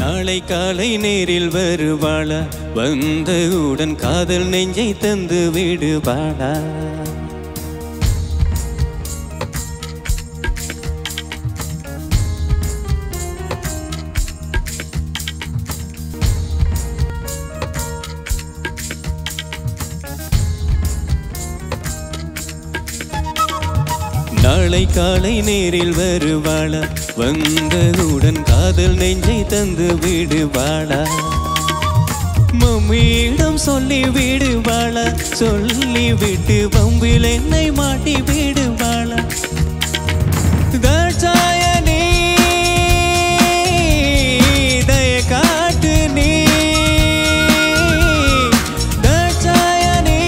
நாளை காலை நேரில் வருவாளா வந்தவுடன் காதல் நெஞ்சை தந்து விடுவாளா நாளை காலை நேரில் வருவாளா வந்தவுடன் காதல் நெஞ்சை தந்து விடுவாளா மம்மியிடம் சொல்லி விடுவாளா சொல்லிவிட்டு பம்பில் என்னை மாட்டி விடுவாளா தாட்சாயணி தய காட்டு நீ தாட்சாயணி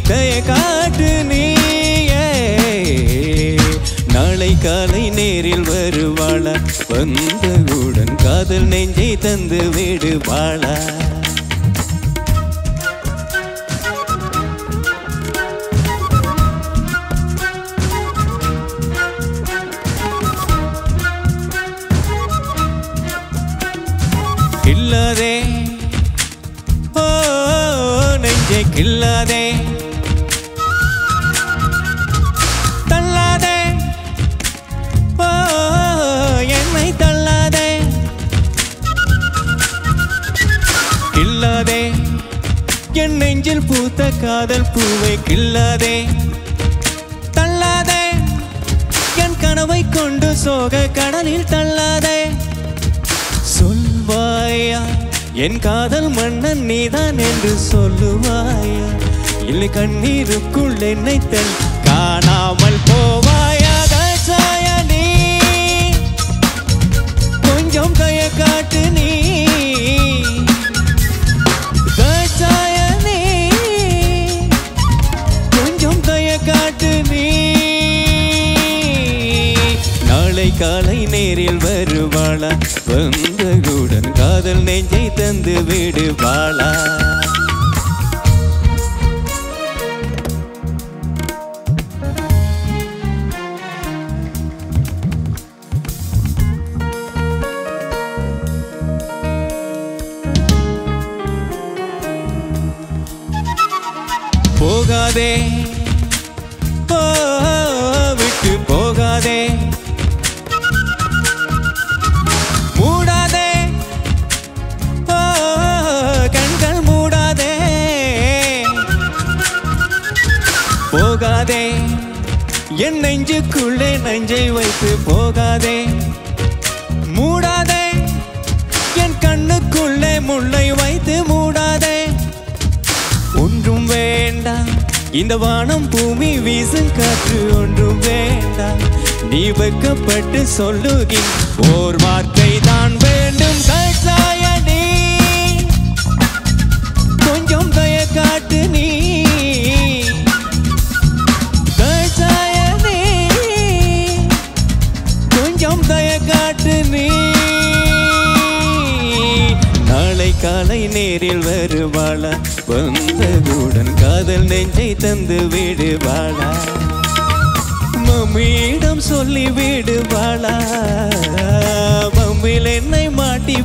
தய காட்டு நீ நாளை காலை நேரில் வருவாளா வந்தவுடன் காதல் நெஞ்சை தந்து விடுவாளா கில்லாதே ஓ நெஞ்சை கில்லாதே தள்ளாதே ஓ என்னை தள்ளாதே கில்லாதே என் நெஞ்சில் பூத்த காதல் பூவை கில்லாதே தள்ளாதே என் கனவை கொண்டு சோக கடலில் தள்ளாதே சொல்வாயா என் காதல் மன்னன் நீதான் என்று சொல்லுவாயா இல்லை கண்ணீருக்குள் என்னை தன் காணாமல் போவாயா தாட்சாயணி கொஞ்சம் கைய காட்டு நீ தாட்சாயணி கொஞ்சம் கைய காட்டு நீ நாளை காலை நேரில் வருவாளா வந்தவுடன் காதல் நெஞ்சை தந்து விடுவாளா போகாதே ஓ விட்டு போகாதே மூடாதே ஓ கண்கள் மூடாதே போகாதே என் நெஞ்சுக்குள்ளே நெஞ்சை வைத்து போகாதே மூடாதே என் கண்ணுக்குள்ளே முள்ளை வைத்து மூடாதே ஒன்றும் வேண்டாம் இந்த வானம் பூமி வீசும் காற்று ஒன்றும் வேண்டாம் நீ வெக்கப்பட்டு சொல்லுகின் ஓர் வார்த்தை தான் வேண்டும் தாட்சாயணி கொஞ்சம் தய காட்டு நீ தாட்சாயணி கொஞ்சம் தய காட்டு நீ நாளை காலை நேரில் வருவாளா வந்தவுடன் காதல் நெஞ்சை தந்து விடுவாளா மம்மியிடம் சொல்லி விடுவாளா பம்பில் என்னை மாட்டி